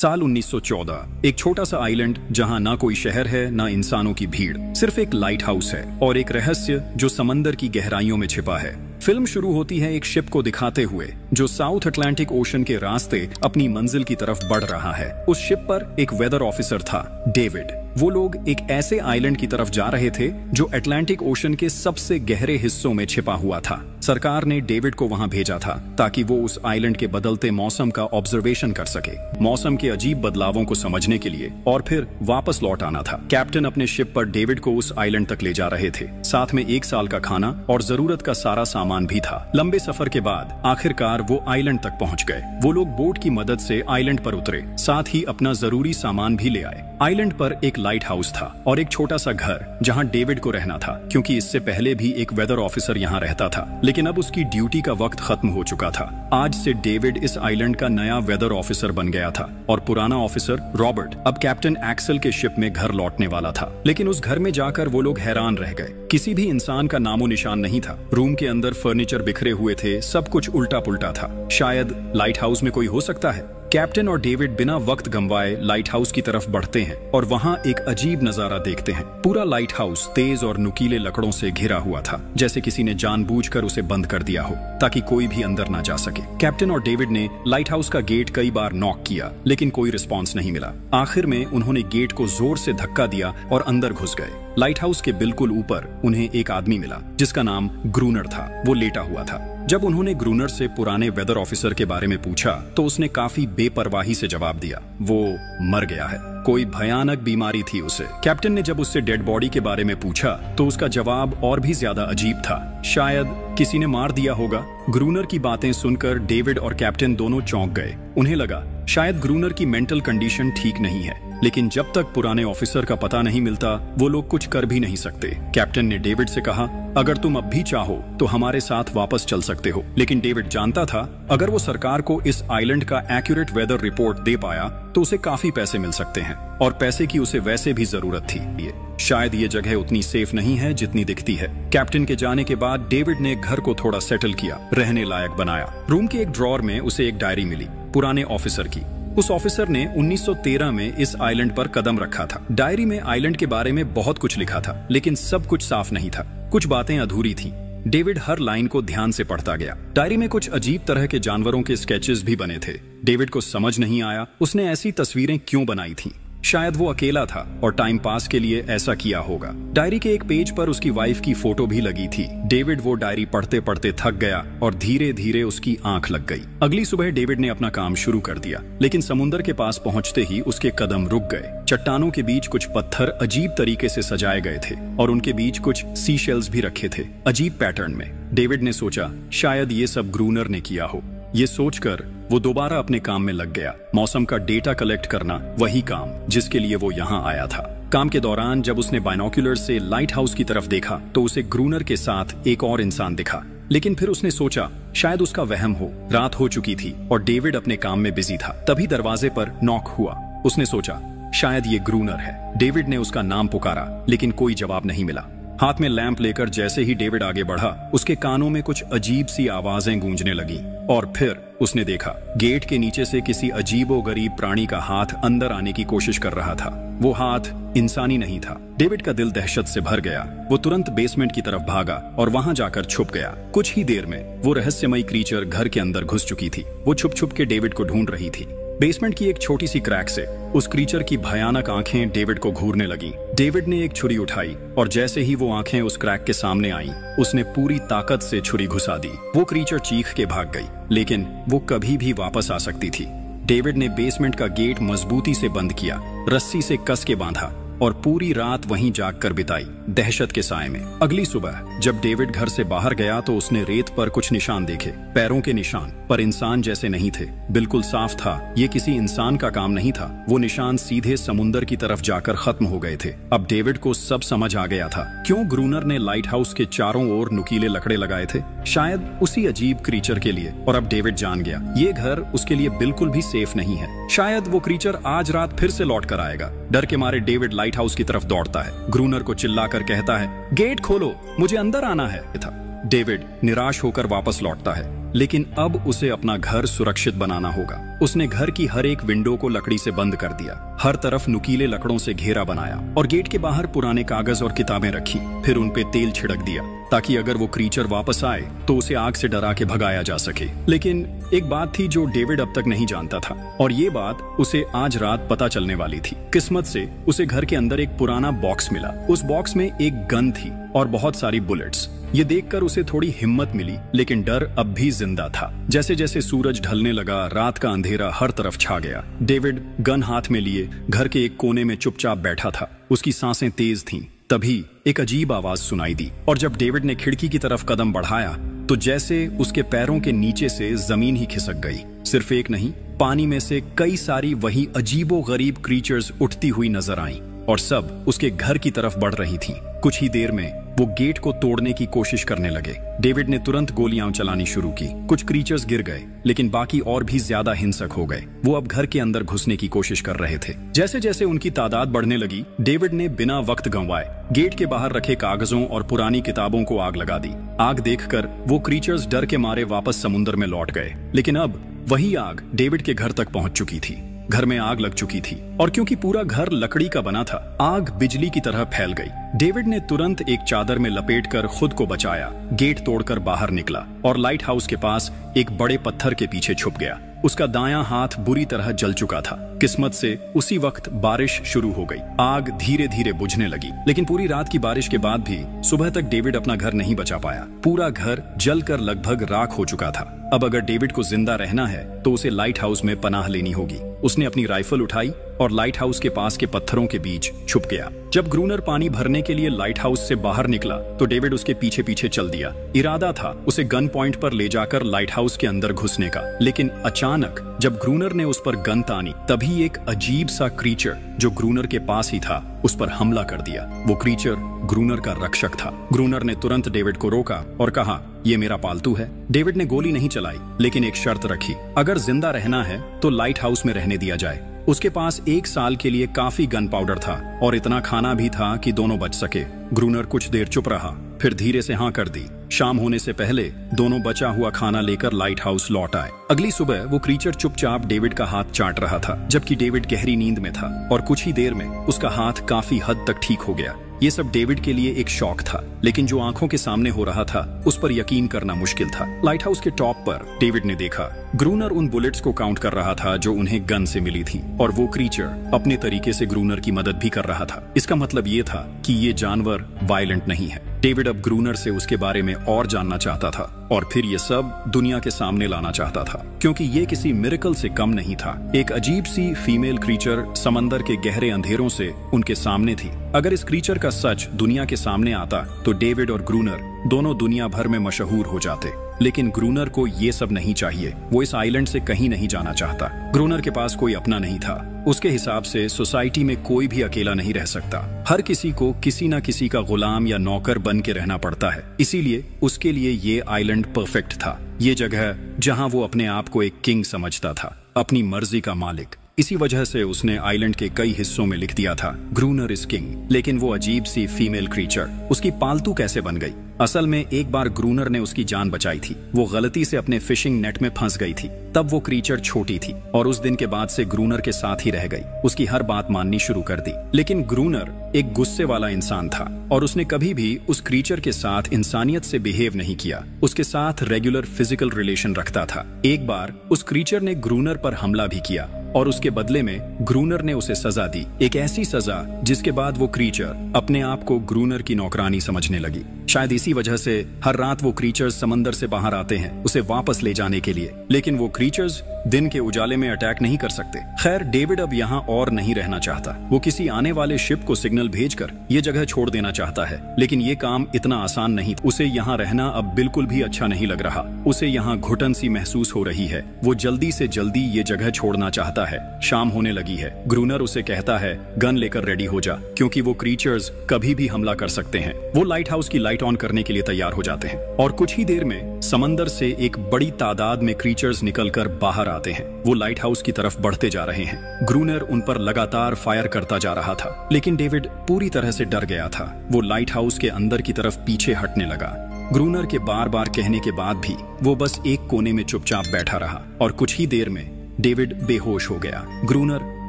साल 1914। एक छोटा सा आइलैंड जहां ना कोई शहर है ना इंसानों की भीड़, सिर्फ एक लाइट हाउस है और एक रहस्य जो समंदर की गहराइयों में छिपा है। फिल्म शुरू होती है एक शिप को दिखाते हुए जो साउथ अटलांटिक ओशन के रास्ते अपनी मंजिल की तरफ बढ़ रहा है। उस शिप पर एक वेदर ऑफिसर था, डेविड। वो लोग एक ऐसे आइलैंड की तरफ जा रहे थे जो अटलांटिक ओशन के सबसे गहरे हिस्सों में छिपा हुआ था। सरकार ने डेविड को वहां भेजा था ताकि वो उस आइलैंड के बदलते मौसम का ऑब्जर्वेशन कर सके, मौसम के अजीब बदलावों को समझने के लिए, और फिर वापस लौट आना था। कैप्टन अपने शिप पर डेविड को उस आइलैंड तक ले जा रहे थे, साथ में 1 साल का खाना और जरूरत का सारा सामान भी था। लंबे सफर के बाद आखिरकार वो आइलैंड तक पहुंच गए। वो लोग बोट की मदद से आइलैंड पर उतरे, साथ ही अपना जरूरी सामान भी ले आए। आइलैंड पर एक लाइट हाउस था और एक छोटा सा घर जहां डेविड को रहना था, क्योंकि इससे पहले भी एक वेदर ऑफिसर यहां रहता था, लेकिन अब उसकी ड्यूटी का वक्त खत्म हो चुका था। आज से डेविड इस आइलैंड का नया वेदर ऑफिसर बन गया था और पुराना ऑफिसर रॉबर्ट अब कैप्टन एक्सेल के शिप में घर लौटने वाला था। लेकिन उस घर में जाकर वो लोग हैरान रह गए। किसी भी इंसान का नामो निशान नहीं था। रूम के अंदर फर्नीचर बिखरे हुए थे, सब कुछ उल्टा पुल्टा था। शायद लाइट हाउस में कोई हो सकता है। कैप्टन और डेविड बिना वक्त गंवाए लाइट हाउस की तरफ बढ़ते हैं और वहां एक अजीब नजारा देखते हैं। पूरा लाइट हाउस तेज और नुकीले लकड़ों से घिरा हुआ था, जैसे किसी ने जानबूझकर उसे बंद कर दिया हो ताकि कोई भी अंदर ना जा सके। कैप्टन और डेविड ने लाइट हाउस का गेट कई बार नॉक किया, लेकिन कोई रिस्पॉन्स नहीं मिला। आखिर में उन्होंने गेट को जोर से धक्का दिया और अंदर घुस गए। लाइट हाउस के बिल्कुल ऊपर उन्हें एक आदमी मिला जिसका नाम ग्रूनर था। वो लेटा हुआ था। जब उन्होंने ग्रूनर से पुराने वेदर ऑफिसर के बारे में पूछा तो उसने काफी बेपरवाही से जवाब दिया, वो मर गया है, कोई भयानक बीमारी थी उसे। कैप्टन ने जब उससे डेड बॉडी के बारे में पूछा तो उसका जवाब और भी ज्यादा अजीब था, शायद किसी ने मार दिया होगा। ग्रूनर की बातें सुनकर डेविड और कैप्टन दोनों चौंक गए। उन्हें लगा शायद ग्रूनर की मेंटल कंडीशन ठीक नहीं है, लेकिन जब तक पुराने ऑफिसर का पता नहीं मिलता वो लोग कुछ कर भी नहीं सकते। कैप्टन ने डेविड से कहा, अगर तुम अब भी चाहो तो हमारे साथ वापस चल सकते हो। लेकिन डेविड जानता था अगर वो सरकार को इस आइलैंड का एक्यूरेट वेदर रिपोर्ट दे पाया तो उसे काफी पैसे मिल सकते हैं, और पैसे की उसे वैसे भी जरूरत थी। शायद ये जगह उतनी सेफ नहीं है जितनी दिखती है। कैप्टन के जाने के बाद डेविड ने घर को थोड़ा सेटल किया, रहने लायक बनाया। रूम के एक ड्रॉर में उसे एक डायरी मिली पुराने ऑफिसर की। उस ऑफिसर ने 1913 में इस आइलैंड पर कदम रखा था। डायरी में आइलैंड के बारे में बहुत कुछ लिखा था, लेकिन सब कुछ साफ नहीं था। कुछ बातें अधूरी थीं। डेविड हर लाइन को ध्यान से पढ़ता गया। डायरी में कुछ अजीब तरह के जानवरों के स्केचेस भी बने थे। डेविड को समझ नहीं आया उसने ऐसी तस्वीरें क्यों बनाई थीं। शायद वो अकेला था और टाइम पास के लिए ऐसा किया होगा। डायरी के एक पेज पर उसकी वाइफ की फोटो भी लगी थी। डेविड वो डायरी पढ़ते पढ़ते थक गया और धीरे धीरे उसकी आंख लग गई। अगली सुबह डेविड ने अपना काम शुरू कर दिया, लेकिन समुद्र के पास पहुंचते ही उसके कदम रुक गए। चट्टानों के बीच कुछ पत्थर अजीब तरीके से सजाए गए थे और उनके बीच कुछ सी शेल्स भी रखे थे, अजीब पैटर्न में। डेविड ने सोचा शायद ये सब ग्रूनर ने किया हो। ये सोचकर वो दोबारा अपने काम में लग गया। मौसम का डेटा कलेक्ट करना, वही काम जिसके लिए वो यहाँ आया था। काम के दौरान जब उसने बाइनोक्यूलर से लाइट हाउस की तरफ देखा तो उसे ग्रूनर के साथ एक और इंसान दिखा, लेकिन फिर उसने सोचा शायद उसका वहम हो। रात हो चुकी थी और डेविड अपने काम में बिजी था। तभी दरवाजे पर नॉक हुआ। उसने सोचा शायद ये ग्रूनर है। डेविड ने उसका नाम पुकारा, लेकिन कोई जवाब नहीं मिला। हाथ में लैंप लेकर जैसे ही डेविड आगे बढ़ा उसके कानों में कुछ अजीब सी आवाजें गूंजने लगी, और फिर उसने देखा गेट के नीचे से किसी अजीबोगरीब प्राणी का हाथ अंदर आने की कोशिश कर रहा था। वो हाथ इंसानी नहीं था। डेविड का दिल दहशत से भर गया। वो तुरंत बेसमेंट की तरफ भागा और वहां जाकर छुप गया। कुछ ही देर में वो रहस्यमयी क्रीचर घर के अंदर घुस चुकी थी। वो छुप छुप के डेविड को ढूंढ रही थी। बेसमेंट की एक छोटी सी क्रैक से उस क्रीचर की भयानक आंखें डेविड को घूरने लगी। डेविड ने एक छुरी उठाई और जैसे ही वो आंखें उस क्रैक के सामने आईं, उसने पूरी ताकत से छुरी घुसा दी। वो क्रीचर चीख के भाग गई, लेकिन वो कभी भी वापस आ सकती थी। डेविड ने बेसमेंट का गेट मजबूती से बंद किया, रस्सी से कस के बांधा और पूरी रात वहीं जागकर बिताई, दहशत के साए में। अगली सुबह जब डेविड घर से बाहर गया तो उसने रेत पर कुछ निशान देखे, पैरों के निशान, पर इंसान जैसे नहीं थे। बिल्कुल साफ था ये किसी इंसान का काम नहीं था। वो निशान सीधे समुंदर की तरफ जाकर खत्म हो गए थे। अब डेविड को सब समझ आ गया था क्यों ग्रूनर ने लाइट हाउस के चारों ओर नुकीले लकड़े लगाए थे, शायद उसी अजीब क्रीचर के लिए। और अब डेविड जान गया ये घर उसके लिए बिल्कुल भी सेफ नहीं है। शायद वो क्रीचर आज रात फिर से लौट कर आएगा। डर के मारे डेविड लाइट हाउस की तरफ दौड़ता है। ग्रूनर को चिल्लाकर कहता है, गेट खोलो, मुझे अंदर आना है। था डेविड निराश होकर वापस लौटता है। लेकिन अब उसे अपना घर सुरक्षित बनाना होगा। उसने घर की हर एक विंडो को लकड़ी से बंद कर दिया, हर तरफ नुकीले लकड़ों से घेरा बनाया और गेट के बाहर पुराने कागज और किताबें रखी। फिर उन पे तेल छिड़क दिया ताकि अगर वो क्रीचर वापस आए तो उसे आग से डरा के भगाया जा सके। लेकिन एक बात थी जो डेविड अब तक नहीं जानता था, और ये बात उसे आज रात पता चलने वाली थी। किस्मत से उसे घर के अंदर एक पुराना बॉक्स मिला। उस बॉक्स में एक गन थी और बहुत सारी बुलेट्स। ये देखकर उसे थोड़ी हिम्मत मिली, लेकिन डर अब भी जिंदा था। जैसे जैसे सूरज ढलने लगा, रात का अंधेरा हर तरफ छा गया। डेविड गन हाथ में लिए घर के एक कोने में चुपचाप बैठा था। उसकी सांसें तेज थीं। तभी एक अजीब आवाज सुनाई दी, और जब डेविड ने खिड़की की तरफ कदम बढ़ाया तो जैसे उसके पैरों के नीचे से जमीन ही खिसक गई। सिर्फ एक नहीं, पानी में से कई सारी वही अजीबो-गरीब क्रीचर्स उठती हुई नजर आईं, और सब उसके घर की तरफ बढ़ रही थीं। कुछ ही देर में वो गेट को तोड़ने की कोशिश करने लगे। डेविड ने तुरंत गोलियां चलानी शुरू की। कुछ क्रीचर्स गिर गए, लेकिन बाकी और भी ज्यादा हिंसक हो गए। वो अब घर के अंदर घुसने की कोशिश कर रहे थे। जैसे जैसे उनकी तादाद बढ़ने लगी, डेविड ने बिना वक्त गंवाए गेट के बाहर रखे कागजों और पुरानी किताबों को आग लगा दी। आग देखकर वो क्रीचर्स डर के मारे वापस समुद्र में लौट गए। लेकिन अब वही आग डेविड के घर तक पहुंच चुकी थी। घर में आग लग चुकी थी, और क्योंकि पूरा घर लकड़ी का बना था, आग बिजली की तरह फैल गई। डेविड ने तुरंत एक चादर में लपेटकर खुद को बचाया, गेट तोड़कर बाहर निकला और लाइट हाउस के पास एक बड़े पत्थर के पीछे छुप गया। उसका दायां हाथ बुरी तरह जल चुका था। किस्मत से उसी वक्त बारिश शुरू हो गई। आग धीरे धीरे बुझने लगी, लेकिन पूरी रात की बारिश के बाद भी सुबह तक डेविड अपना घर नहीं बचा पाया। पूरा घर जलकर लगभग राख हो चुका था। अब अगर डेविड को जिंदा रहना है तो उसे लाइट हाउस में पनाह लेनी होगी। उसने अपनी राइफल उठाई और लाइट हाउस के पास के पत्थरों के बीच छुप गया। जब ग्रूनर पानी भरने के लिए लाइट हाउस से बाहर निकला तो डेविड उसके पीछे पीछे चल दिया। इरादा था उसे गन पॉइंट पर ले जाकर लाइट हाउस के अंदर घुसने का, लेकिन अचानक जब ग्रूनर ने उस पर गन तानी, तभी एक अजीब सा क्रीचर जो ग्रूनर के पास ही था उस पर हमला कर दिया। वो क्रीचर ग्रूनर का रक्षक था। ग्रूनर ने तुरंत डेविड को रोका और कहा, ये मेरा पालतू है। डेविड ने गोली नहीं चलाई, लेकिन एक शर्त रखी, अगर जिंदा रहना है तो लाइट हाउस में रहने दिया जाए। उसके पास 1 साल के लिए काफी गन पाउडर था और इतना खाना भी था कि दोनों बच सके। ग्रूनर कुछ देर चुप रहा, फिर धीरे से हाँ कर दी। शाम होने से पहले दोनों बचा हुआ खाना लेकर लाइट हाउस लौट आए। अगली सुबह वो क्रीचर चुपचाप डेविड का हाथ चाट रहा था, जबकि डेविड गहरी नींद में था, और कुछ ही देर में उसका हाथ काफी हद तक ठीक हो गया। ये सब डेविड के लिए एक शौक था, लेकिन जो आंखों के सामने हो रहा था उस पर यकीन करना मुश्किल था। लाइट हाउस के टॉप पर डेविड ने देखा ग्रूनर उन बुलेट्स को काउंट कर रहा था जो उन्हें गन से मिली थी, और वो क्रीचर अपने तरीके से ग्रूनर की मदद भी कर रहा था। इसका मतलब ये था कि ये जानवर वायलेंट नहीं है। डेविड अब ग्रूनर से उसके बारे में और जानना चाहता था, और फिर ये सब दुनिया के सामने लाना चाहता था, क्योंकि ये किसी मिरेकल से कम नहीं था। एक अजीब सी फीमेल क्रीचर समंदर के गहरे अंधेरों से उनके सामने थी। अगर इस क्रीचर का सच दुनिया के सामने आता तो डेविड और ग्रूनर दोनों दुनिया भर में मशहूर हो जाते। लेकिन ग्रूनर को ये सब नहीं चाहिए। वो इस आइलैंड से कहीं नहीं जाना चाहता। ग्रूनर के पास कोई अपना नहीं था। उसके हिसाब से सोसाइटी में कोई भी अकेला नहीं रह सकता। हर किसी को किसी न किसी का गुलाम या नौकर बन के रहना पड़ता है। इसीलिए उसके लिए ये आइलैंड परफेक्ट था। ये जगह जहां वो अपने आप को एक किंग समझता था, अपनी मर्जी का मालिक। इसी वजह से उसने आइलैंड के कई हिस्सों में लिख दिया था, ग्रूनर इज किंग। लेकिन वो अजीब सी फीमेल क्रीचर उसकी पालतू कैसे बन गई? असल में एक बार ग्रूनर ने उसकी जान बचाई थी। वो गलती से अपने फिशिंग नेट में फंस गई थी। तब वो क्रीचर छोटी थी और उस दिन के बाद से ग्रूनर के साथ ही रह गई। उसकी हर बात माननी शुरू कर दी। लेकिन ग्रूनर एक गुस्से वाला इंसान था और उसने कभी भी उस क्रीचर के साथ इंसानियत से बिहेव नहीं किया। उसके साथ रेगुलर फिजिकल रिलेशन रखता था। एक बार उस क्रीचर ने ग्रूनर पर हमला भी किया और उसके बदले में ग्रूनर ने उसे सजा दी, एक ऐसी सजा जिसके बाद वो क्रीचर अपने आप को ग्रूनर की नौकरानी समझने लगी। शायद इसी वजह से हर रात वो क्रीचर्स समंदर से बाहर आते हैं उसे वापस ले जाने के लिए। लेकिन वो क्रीचर्स दिन के उजाले में अटैक नहीं कर सकते। खैर, डेविड अब यहाँ और नहीं रहना चाहता। वो किसी आने वाले शिप को सिग्नल भेजकर ये जगह छोड़ देना चाहता है, लेकिन ये काम इतना आसान नहीं। उसे यहाँ रहना अब बिल्कुल भी अच्छा नहीं लग रहा। उसे यहाँ घुटन सी महसूस हो रही है। वो जल्दी से जल्दी ये जगह छोड़ना चाहता है। शाम होने लगी है। ग्रूनर उसे कहता है, गन लेकर रेडी हो जा, क्योंकि वो क्रीचर्स कभी भी हमला कर सकते हैं। वो लाइट हाउस की लाइट ऑन करने के लिए तैयार हो जाते हैं और कुछ ही देर में समंदर से एक बड़ी तादाद में क्रीचर्स निकलकर बाहर आते हैं। वो लाइट हाउस की तरफ बढ़ते जा रहे हैं। ग्रूनर उन पर लगातार फायर करता जा रहा था, लेकिन डेविड पूरी तरह से डर गया था। वो लाइट हाउस के अंदर की तरफ पीछे हटने लगा। ग्रूनर के बार बार कहने के बाद भी वो बस एक कोने में चुपचाप बैठा रहा और कुछ ही देर में डेविड बेहोश हो गया। ग्रूनर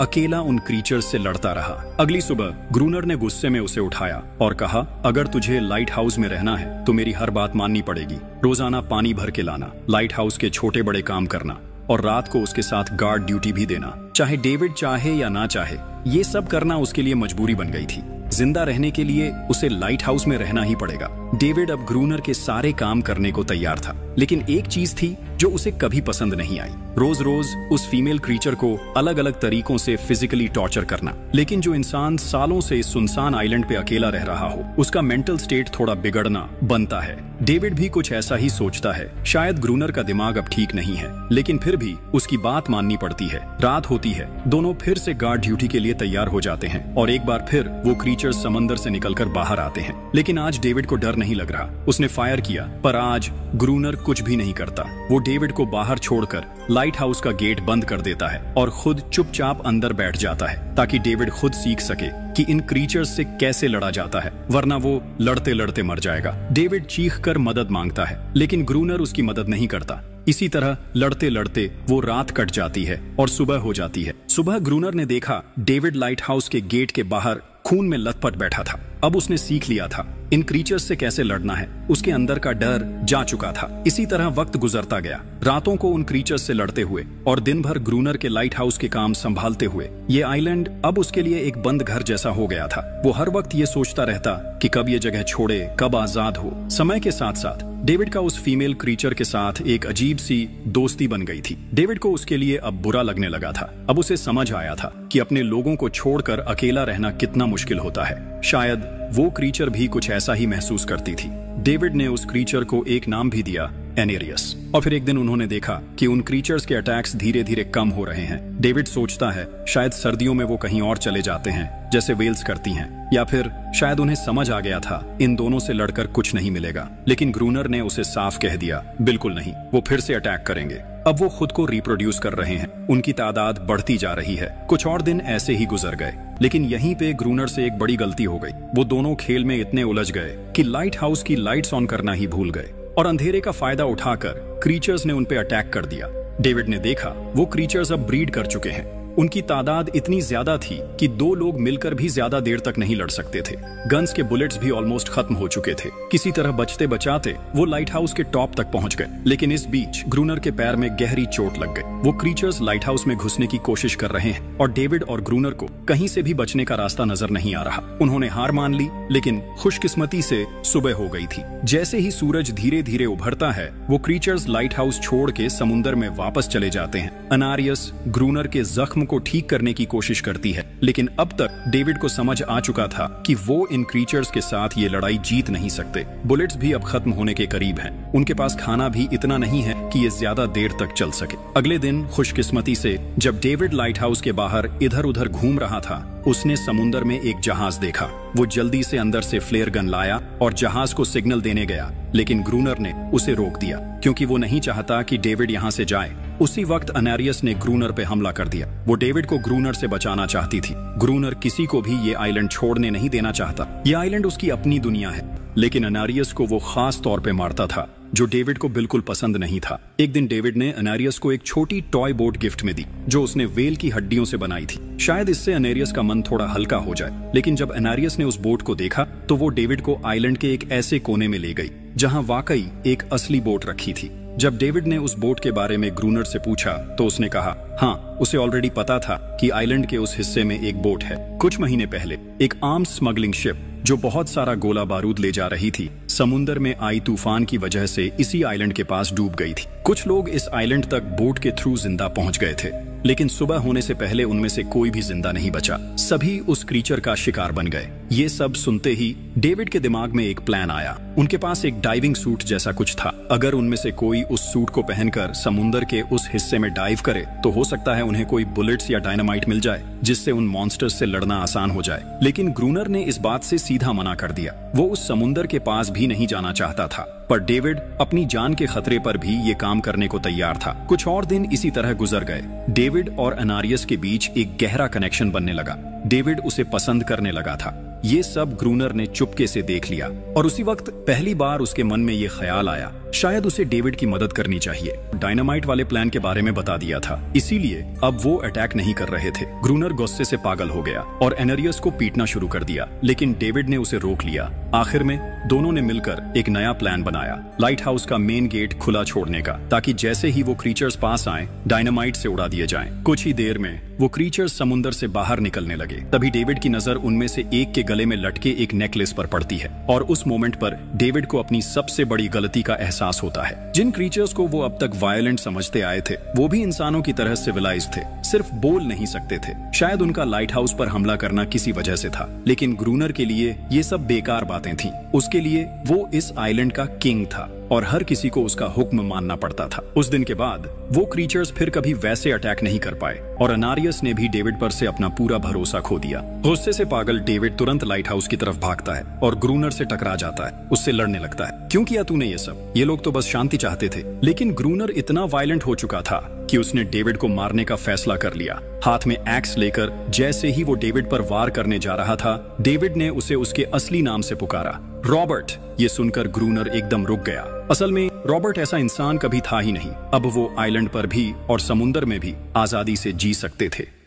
अकेला उन क्रीचर्स से लड़ता रहा। अगली सुबह ग्रूनर ने गुस्से में उसे उठाया और कहा, अगर तुझे लाइट हाउस में रहना है तो मेरी हर बात माननी पड़ेगी। रोजाना पानी भर के लाना, लाइट हाउस के छोटे बड़े काम करना और रात को उसके साथ गार्ड ड्यूटी भी देना। चाहे डेविड चाहे या ना चाहे, ये सब करना उसके लिए मजबूरी बन गई थी। जिंदा रहने के लिए उसे लाइट हाउस में रहना ही पड़ेगा। डेविड अब ग्रूनर के सारे काम करने को तैयार था, लेकिन एक चीज थी जो उसे कभी पसंद नहीं आई, रोज रोज उस फीमेल क्रीचर को अलग अलग तरीकों से फिजिकली टॉर्चर करना। लेकिन जो इंसान सालों से इस सुनसान आइलैंड पे अकेला रह रहा हो, उसका मेंटल स्टेट थोड़ा बिगड़ना बनता है। डेविड भी कुछ ऐसा ही सोचता है। शायद ग्रूनर का दिमाग अब ठीक नहीं है, लेकिन फिर भी उसकी बात माननी पड़ती है। रात होती है, दोनों फिर से गार्ड ड्यूटी के लिए तैयार हो जाते हैं और एक बार फिर वो क्रीचर्स समंदर से निकलकर बाहर आते हैं। लेकिन आज डेविड को डर नहीं लग रहा। उसने फायर किया, पर आज ग्रूनर कुछ भी नहीं करता। वो डेविड को बाहर छोड़कर लाइट हाउस का गेट बंद कर देता है और खुद चुपचाप अंदर बैठ जाता है, ताकि डेविड खुद सीख सके कि इन क्रीचर्स से कैसे लड़ा जाता है, वरना वो लड़ते लड़ते मर जाएगा। डेविड चीख कर मदद मांगता है, लेकिन ग्रूनर उसकी मदद नहीं करता। इसी तरह लड़ते लड़ते वो रात कट जाती है और सुबह हो जाती है। सुबह ग्रूनर ने देखा डेविड लाइट हाउस के गेट के बाहर खून में लथपथ बैठा था। अब उसने सीख लिया था इन क्रीचर्स से कैसे लड़ना है। उसके अंदर का डर जा चुका था। इसी तरह वक्त गुजरता गया, रातों को उन क्रीचर्स से लड़ते हुए और दिन भर ग्रूनर के लाइट हाउस के काम संभालते हुए। ये आइलैंड अब उसके लिए एक बंद घर जैसा हो गया था। वो हर वक्त ये सोचता रहता कि कब ये जगह छोड़े, कब आजाद हो। समय के साथ साथ डेविड का उस फीमेल क्रीचर के साथ एक अजीब सी दोस्ती बन गई थी। डेविड को उसके लिए अब बुरा लगने लगा था। अब उसे समझ आया था कि अपने लोगों को छोड़कर अकेला रहना कितना मुश्किल होता है। शायद वो क्रीचर भी कुछ ऐसा ही महसूस करती थी। डेविड ने उस क्रीचर को एक नाम भी दिया, एनेरियस। और फिर एक दिन उन्होंने देखा कि उन क्रीचर्स के अटैक्स धीरे धीरे कम हो रहे हैं। डेविड सोचता है शायद सर्दियों में वो कहीं और चले जाते हैं, जैसे वेल्स करती हैं, या फिर शायद उन्हें समझ आ गया था इन दोनों से लड़कर कुछ नहीं मिलेगा। लेकिन ग्रूनर ने उसे साफ कह दिया, बिल्कुल नहीं, वो फिर से अटैक करेंगे। अब वो खुद को रिप्रोड्यूस कर रहे हैं, उनकी तादाद बढ़ती जा रही है। कुछ और दिन ऐसे ही गुजर गए, लेकिन यहीं पे ग्रूनर से एक बड़ी गलती हो गई। वो दोनों खेल में इतने उलझ गए कि लाइट हाउस की लाइट्स ऑन करना ही भूल गए और अंधेरे का फायदा उठाकर क्रीचर्स ने उन पे अटैक कर दिया। डेविड ने देखा वो क्रीचर्स अब ब्रीड कर चुके हैं। उनकी तादाद इतनी ज्यादा थी कि दो लोग मिलकर भी ज्यादा देर तक नहीं लड़ सकते थे। गन्स के बुलेट्स भी ऑलमोस्ट खत्म हो चुके थे। किसी तरह बचते बचाते वो लाइट हाउस के टॉप तक पहुंच गए, लेकिन इस बीच ग्रूनर के पैर में गहरी चोट लग गई। वो क्रीचर्स लाइट हाउस में घुसने की कोशिश कर रहे हैं और डेविड और ग्रूनर को कहीं से भी बचने का रास्ता नजर नहीं आ रहा। उन्होंने हार मान ली, लेकिन खुशकिस्मती से सुबह हो गई थी। जैसे ही सूरज धीरे धीरे उभरता है, वो क्रीचर्स लाइट हाउस छोड़ के समुद्र में वापस चले जाते हैं। अनारियस ग्रूनर के जख्म को ठीक करने की कोशिश करती है, लेकिन अब तक डेविड को समझ आ चुका था कि वो इन क्रीचर्स के साथ ये लड़ाई जीत नहीं सकते। बुलेट्स भी अब खत्म होने के करीब हैं। उनके पास खाना भी इतना नहीं है कि ये ज्यादा देर तक चल सके। अगले दिन खुशकिस्मती से जब डेविड लाइट हाउस के बाहर इधर उधर घूम रहा था, उसने समुद्र में एक जहाज देखा। वो जल्दी से अंदर से फ्लेयर गन लाया और जहाज को सिग्नल देने गया, लेकिन ग्रूनर ने उसे रोक दिया क्योंकि वो नहीं चाहता कि डेविड यहाँ से जाए। उसी वक्त अनारियस ने ग्रूनर पे हमला कर दिया। वो डेविड को ग्रूनर से बचाना चाहती थी। ग्रूनर किसी को भी ये आइलैंड छोड़ने नहीं देना चाहता। ये आइलैंड उसकी अपनी दुनिया है, लेकिन अनारियस को वो खास तौर पे मारता था, जो डेविड को बिल्कुल पसंद नहीं था। एक दिन डेविड ने अनारियस को एक छोटी टॉय बोट गिफ्ट में दी, जो उसने वेल की हड्डियों से बनाई थी। शायद इससे अनारियस का मन थोड़ा हल्का हो जाए। लेकिन जब अनारियस ने उस बोट को देखा, तो वो डेविड को आइलैंड के एक ऐसे कोने में ले गई जहां वाकई एक असली बोट रखी थी। जब डेविड ने उस बोट के बारे में ग्रूनर से पूछा, तो उसने कहा हाँ, उसे ऑलरेडी पता था कि आइलैंड के उस हिस्से में एक बोट है। कुछ महीने पहले एक आर्म्स स्मगलिंग शिप जो बहुत सारा गोला बारूद ले जा रही थी, समुद्र में आई तूफान की वजह से इसी आइलैंड के पास डूब गई थी। कुछ लोग इस आइलैंड तक बोट के थ्रू जिंदा पहुंच गए थे, लेकिन सुबह होने से पहले उनमें से कोई भी जिंदा नहीं बचा। सभी उस क्रीचर का शिकार बन गए। ये सब सुनते ही डेविड के दिमाग में एक प्लान आया। उनके पास एक डाइविंग सूट जैसा कुछ था। अगर उनमें से कोई उस सूट को पहनकर समुद्र के उस हिस्से में डाइव करे, तो हो सकता है उन्हें कोई बुलेट्स या डायनामाइट मिल जाए, जिससे उन मॉन्स्टर्स से लड़ना आसान हो जाए। लेकिन ग्रूनर ने इस बात से सीधा मना कर दिया। वो उस समुद्र के पास भी नहीं जाना चाहता था, पर डेविड अपनी जान के खतरे पर भी ये काम करने को तैयार था। कुछ और दिन इसी तरह गुजर गए। डेविड और अनारियस के बीच एक गहरा कनेक्शन बनने लगा। डेविड उसे पसंद करने लगा था। ये सब ग्रूनर ने चुपके से देख लिया और उसी वक्त पहली बार उसके मन में ये ख्याल आया, शायद उसे डेविड की मदद करनी चाहिए। डायनामाइट वाले प्लान के बारे में बता दिया था, इसीलिए अब वो अटैक नहीं कर रहे थे। ग्रूनर गुस्से से पागल हो गया और एनेरियस को पीटना शुरू कर दिया, लेकिन डेविड ने उसे रोक लिया। आखिर में दोनों ने मिलकर एक नया प्लान बनाया, लाइट हाउस का मेन गेट खुला छोड़ने का, ताकि जैसे ही वो क्रीचर्स पास आए डायनामाइट से उड़ा दिए जाएं। कुछ ही देर में वो क्रीचर्स समुद्र से बाहर निकलने लगे। तभी डेविड की नजर उनमें से एक के गले में लटके एक नेकलेस पर पड़ती है और उस मोमेंट पर डेविड को अपनी सबसे बड़ी गलती का एहसास होता है। जिन क्रीचर्स को वो अब तक वायलेंट समझते आए थे, वो भी इंसानों की तरह सिविलाइज थे, सिर्फ बोल नहीं सकते थे। शायद उनका लाइट हाउस पर हमला करना किसी वजह से था, लेकिन ग्रूनर के लिए ये सब बेकार बातें थीं। उसके लिए वो इस आइलैंड का किंग था और हर किसी को उसका हुक्म मानना पड़ता था। उस दिन के बाद वो क्रीचर्स फिर कभी वैसे अटैक नहीं कर पाए और अनारियस ने भी डेविड पर से अपना पूरा भरोसा खो दिया। गुस्से से पागल डेविड तुरंत लाइट हाउस की तरफ भागता है और ग्रूनर से टकरा जाता है, उससे लड़ने लगता है। क्यों किया तूने ये सब? ये लोग तो बस शांति चाहते थे। लेकिन ग्रूनर इतना वायलेंट हो चुका था कि उसने डेविड को मारने का फैसला कर लिया। हाथ में एक्स लेकर जैसे ही वो डेविड पर वार करने जा रहा था, डेविड ने उसे उसके असली नाम से पुकारा, रॉबर्ट। ये सुनकर ग्रूनर एकदम रुक गया। असल में रॉबर्ट ऐसा इंसान कभी था ही नहीं। अब वो आइलैंड पर भी और समुंदर में भी आजादी से जी सकते थे।